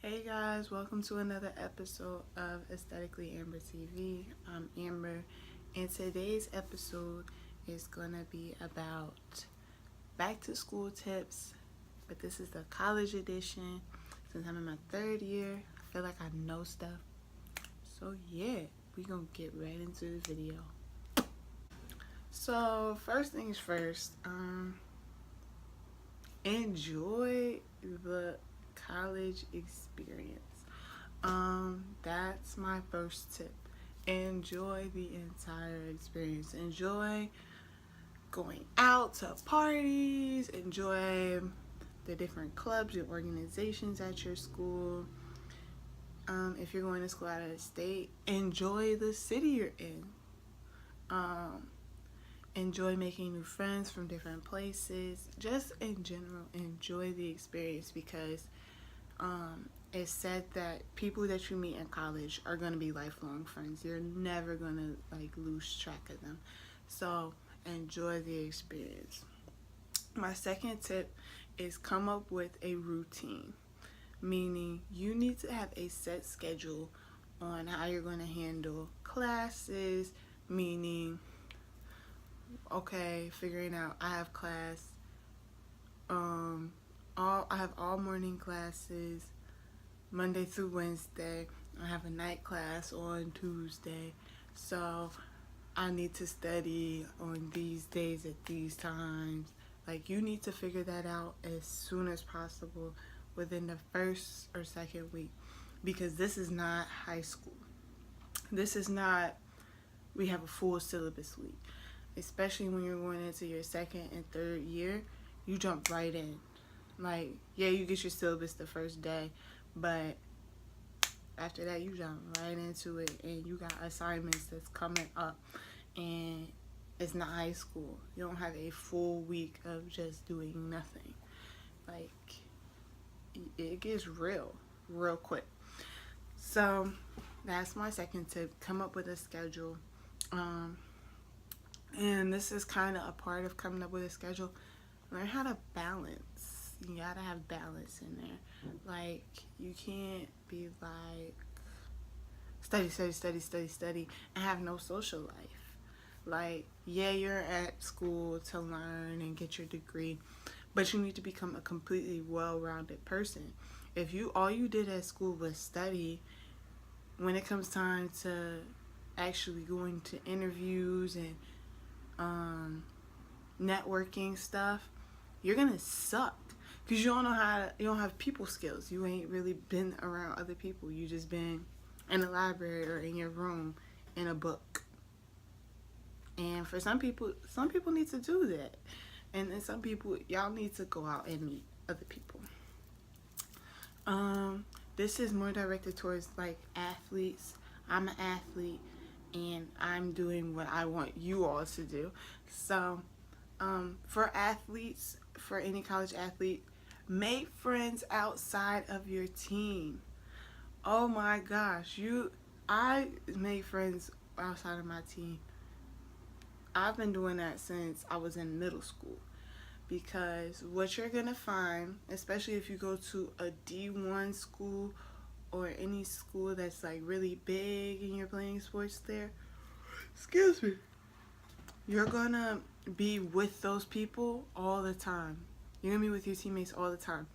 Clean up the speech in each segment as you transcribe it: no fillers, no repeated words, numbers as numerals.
Hey guys, welcome to another episode of Aesthetically Amber TV. I'm Amber, and today's episode is gonna be about back to school tips, but this is the college edition. Since I'm in my third year, I feel like I know stuff. So yeah, we gonna get right into the video. So first things first, enjoy the college experience. That's my first tip. Enjoy the entire experience. Enjoy going out to parties. Enjoy the different clubs and organizations at your school. If you're going to school out of the state, enjoy the city you're in. Um, Enjoy making new friends from different places. Just in general, enjoy the experience because it's said that people that you meet in college are going to be lifelong friends. You're never going to lose track of them. So enjoy the experience. My second tip is come up with a routine, meaning you need to have a set schedule on how you're going to handle classes, meaning okay, figuring out I have class I have all morning classes Monday through Wednesday. I have a night class on Tuesday. So I need to study on these days at these times. Like, you need to figure that out as soon as possible within the first or second week, because this is not high school. This is not, we have a full syllabus week. Especially when you're going into your second and third year, you jump right in. Like, yeah, you get your syllabus the first day, but after that, you jump right into it, and you got assignments that's coming up, and it's not high school. You don't have a full week of just doing nothing. Like, it gets real quick. So that's my second tip. Come up with a schedule. And this is kind of a part of coming up with a schedule. Learn how to balance. You gotta have balance in there. Like, you can't be like study, and have no social life. Like, yeah, you're at school to learn and get your degree, but you need to become a completely well-rounded person. If you all you did at school was study, when it comes time to actually going to interviews and networking stuff, you're gonna suck because you don't have people skills. You ain't really been around other people. You just been in the library or in your room in a book. And for some people need to do that, and then some people, y'all need to go out and meet other people. This is more directed towards like athletes. I'm an athlete, and I'm doing what I want you all to do. So, for athletes, for any college athlete, make friends outside of your team. Oh my gosh, I made friends outside of my team. I've been doing that since I was in middle school, because what you're gonna find, especially if you go to a D1 school or any school that's like really big and you're playing sports there, excuse me, you're gonna be with those people all the time. You're gonna be with your teammates all the time.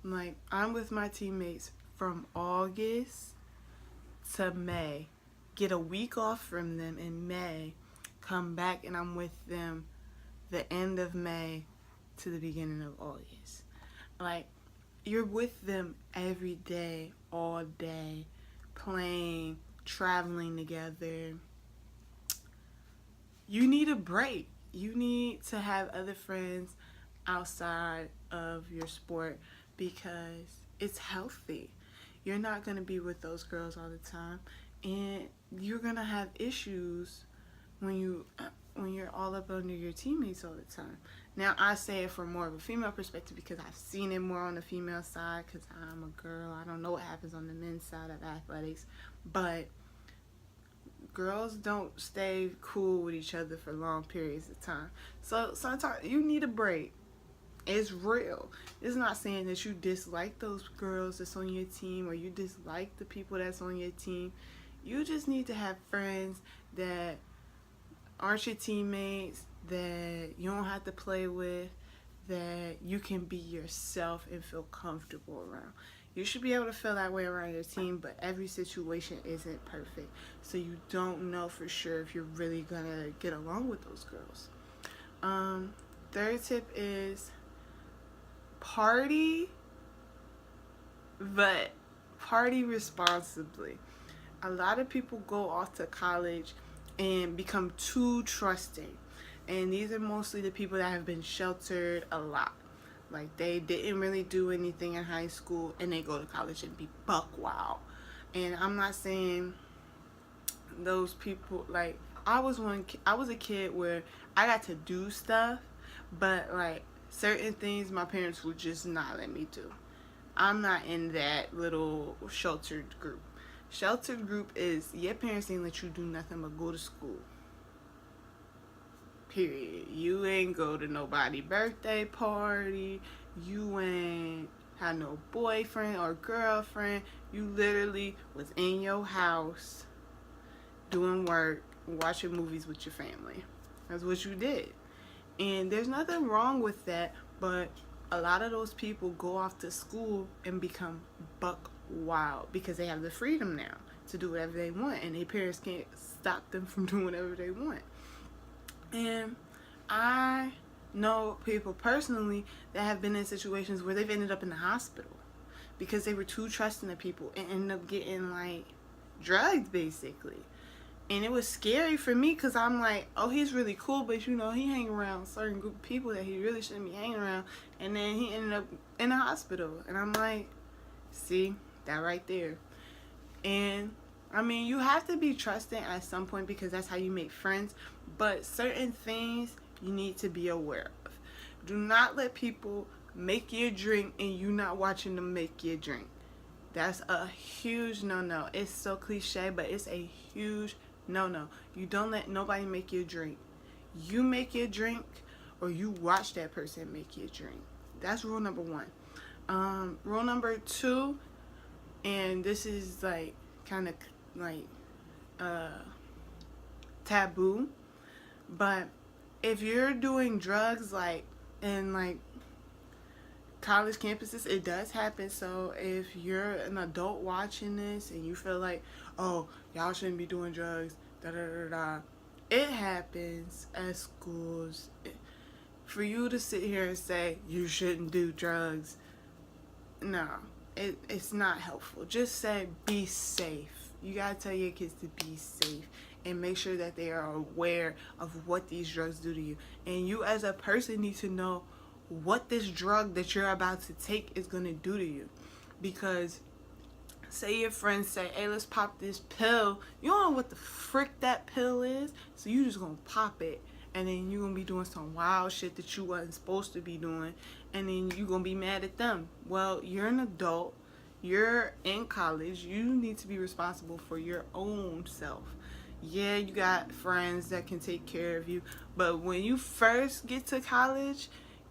Like, I'm with my teammates from August to May. Get a week off from them in May. Come back and I'm with them the end of May to the beginning of August. Like, you're with them every day, all day, playing, traveling together. You need a break. You need to have other friends outside of your sport because it's healthy. You're not going to be with those girls all the time, and you're going to have issues when you're all up under your teammates all the time. Now, I say it from more of a female perspective because I've seen it more on the female side because I'm a girl. I don't know what happens on the men's side of athletics, but girls don't stay cool with each other for long periods of time. So sometimes you need a break. It's real. It's not saying that you dislike those girls that's on your team or you dislike the people that's on your team. You just need to have friends that aren't your teammates, that you don't have to play with, that you can be yourself and feel comfortable around. You should be able to feel that way around your team, but every situation isn't perfect. So you don't know for sure if you're really gonna get along with those girls. Third tip is party, but party responsibly. A lot of people go off to college and become too trusting. And these are mostly the people that have been sheltered a lot. Like they didn't really do anything in high school and they go to college and be buck wild. And I'm not saying those people, like I was a kid where I got to do stuff, but like certain things my parents would just not let me do. I'm not in that little sheltered group. Sheltered group is your parents ain't let you do nothing but go to school. Period. You ain't go to nobody birthday party. You ain't had no boyfriend or girlfriend. You literally was in your house doing work, watching movies with your family. That's what you did. And there's nothing wrong with that, but a lot of those people go off to school and become buck wild because they have the freedom now to do whatever they want and their parents can't stop them from doing whatever they want. And I know people personally that have been in situations where they've ended up in the hospital because they were too trusting of people and ended up getting like drugged basically. And it was scary for me because I'm like, oh, he's really cool, but you know, he hang around a certain group of people that he really shouldn't be hanging around. And then he ended up in the hospital. And I'm like, see, that right there. And I mean, you have to be trusting at some point because that's how you make friends. But certain things you need to be aware of. Do not let people make you drink and you not watching them make you drink. That's a huge no-no. It's so cliche, but it's a huge no. You don't let nobody make you drink. You make your drink or you watch that person make you drink. That's rule number 1. Rule number 2, and this is like kind of like taboo, but if you're doing drugs like in like college campuses, it does happen. So if you're an adult watching this and you feel like, oh, y'all shouldn't be doing drugs, it happens at schools. For you to sit here and say you shouldn't do drugs, no, it's not helpful. Just say be safe. You gotta tell your kids to be safe and make sure that they are aware of what these drugs do to you. And you as a person need to know what this drug that you're about to take is going to do to you. Because say your friends say, hey, let's pop this pill. You don't know what the frick that pill is, so you just going to pop it. And then you're going to be doing some wild shit that you wasn't supposed to be doing. And then you're going to be mad at them. Well, you're an adult. You're in college. You need to be responsible for your own self. Yeah, you got friends that can take care of you. But when you first get to college,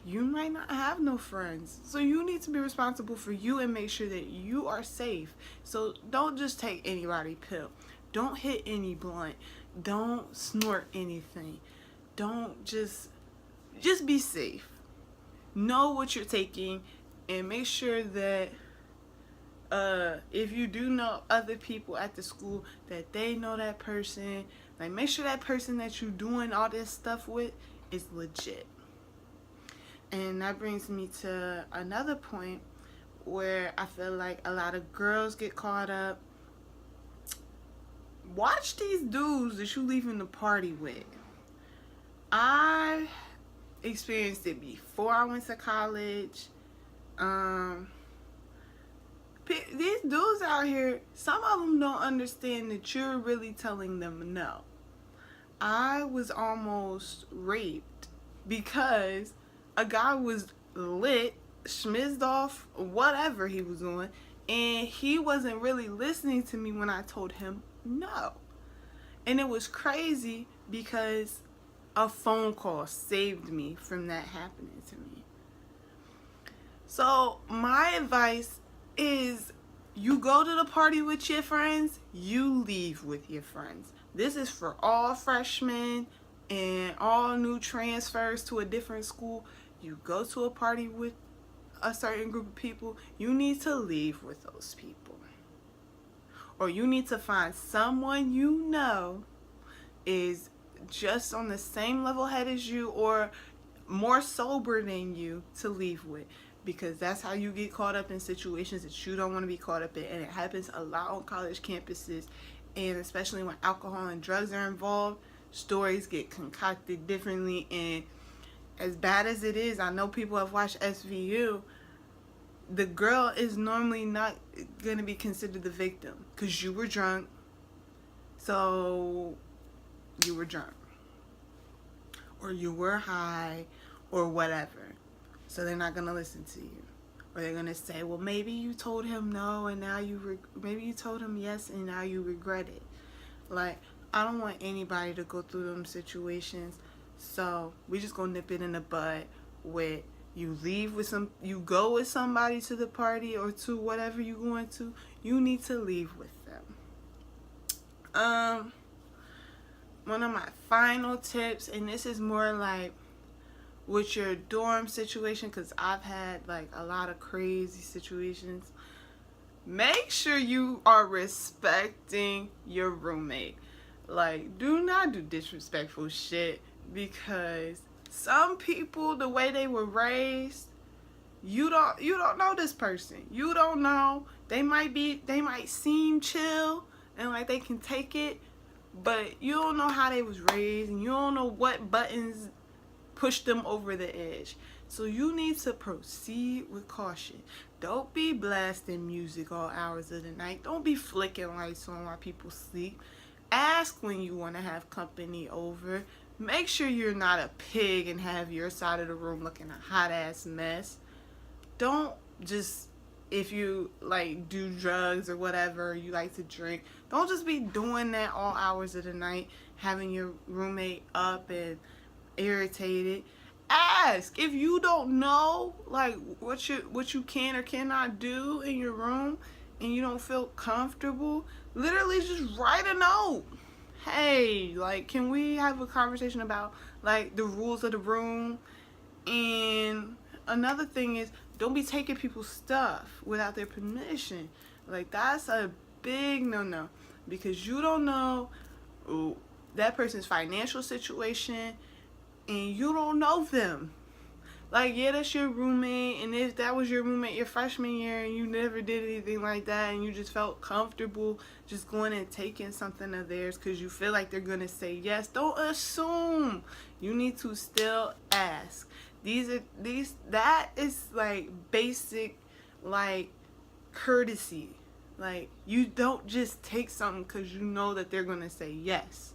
you might not have no friends. So you need to be responsible for you and make sure that you are safe. So don't just take anybody's pill. Don't hit any blunt. Don't snort anything. Don't just be safe. Know what you're taking and make sure that if you do know other people at the school, that they know that person. Like, make sure that person that you're doing all this stuff with is legit. And that brings me to another point where I feel like a lot of girls get caught up. Watch these dudes that you leaving the party with. I experienced it before I went to college. These dudes out here, some of them don't understand that you're really telling them no. I was almost raped because a guy was lit, schmizzed off, whatever he was doing, and he wasn't really listening to me when I told him no. And it was crazy because a phone call saved me from that happening to me. So my advice is, you go to the party with your friends, you leave with your friends. This is for all freshmen and all new transfers to a different school. You go to a party with a certain group of people, you need to leave with those people. Or you need to find someone you know is just on the same level head as you or more sober than you to leave with, because that's how you get caught up in situations that you don't want to be caught up in. And it happens a lot on college campuses, and especially when alcohol and drugs are involved, stories get concocted differently. And as bad as it is, I know people have watched SVU, the girl is normally not going to be considered the victim because you were drunk. So you were drunk, or you were high, or whatever. So they're not going to listen to you. Or they're going to say, well, maybe you told him no and now maybe you told him yes and now you regret it. Like, I don't want anybody to go through them situations. So we just going to nip it in the bud with, you go with somebody to the party or to whatever you're going to, you need to leave with them. One of my final tips, and this is more like with your dorm situation, because I've had like a lot of crazy situations. Make sure you are respecting your roommate. Like, do not do disrespectful shit, because some people, the way they were raised, you don't know this person. You don't know. They might seem chill and like they can take it, but you don't know how they was raised, and you don't know what buttons pushed them over the edge. So you need to proceed with caution. Don't be blasting music all hours of the night. Don't be flicking lights on while people sleep. Ask when you want to have company over. Make sure you're not a pig and have your side of the room looking a hot ass mess. Don't just, if you like do drugs or whatever, you like to drink, don't just be doing that all hours of the night, having your roommate up and irritated. Ask. If you don't know like what you can or cannot do in your room and you don't feel comfortable, literally just write a note. Hey, like, can we have a conversation about like the rules of the room? And another thing is, don't be taking people's stuff without their permission. Like, that's a big no-no, because you don't know that person's financial situation and you don't know them. Like, yeah, that's your roommate, and if that was your roommate your freshman year and you never did anything like that and you just felt comfortable just going and taking something of theirs because you feel like they're going to say yes, don't assume. You need to still ask. That is like basic like courtesy. Like, you don't just take something because you know that they're going to say yes.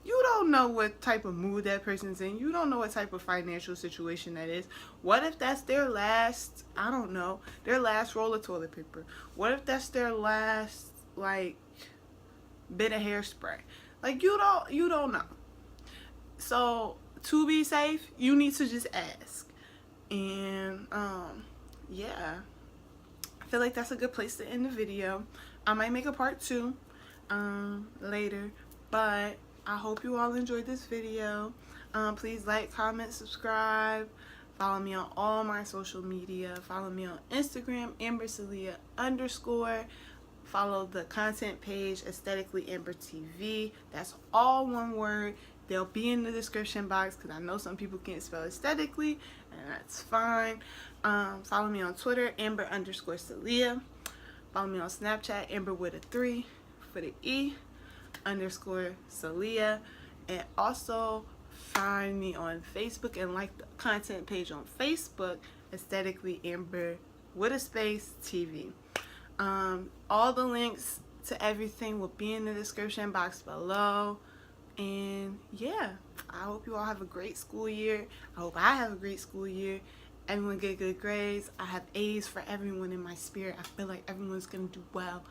You don't know what type of mood that person's in. You don't know what type of financial situation that is. What if that's their last, I don't know, their last roll of toilet paper? What if that's their last, like, bit of hairspray? Like, you don't know. So, to be safe, you need to just ask. And, yeah. I feel like that's a good place to end the video. I might make a part 2 later, but I hope you all enjoyed this video. Please like, comment, subscribe. Follow me on all my social media. Follow me on Instagram, AmberCelia_. Follow the content page, Aesthetically Amber TV. That's all one word. They'll be in the description box because I know some people can't spell aesthetically, and that's fine. Follow me on Twitter, Amber_Celia. Follow me on Snapchat, Amber with a 3 for the E _Celia. And also find me on Facebook and like the content page on Facebook, Aesthetically Amber with a space TV. All the links to everything will be in the description box below. And yeah, I hope you all have a great school year. I hope I have a great school year. Everyone get good grades. I have A's for everyone in my spirit. I feel like everyone's gonna do well.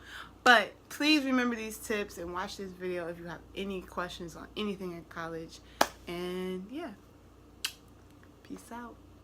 But please remember these tips and watch this video if you have any questions on anything in college. And yeah, peace out.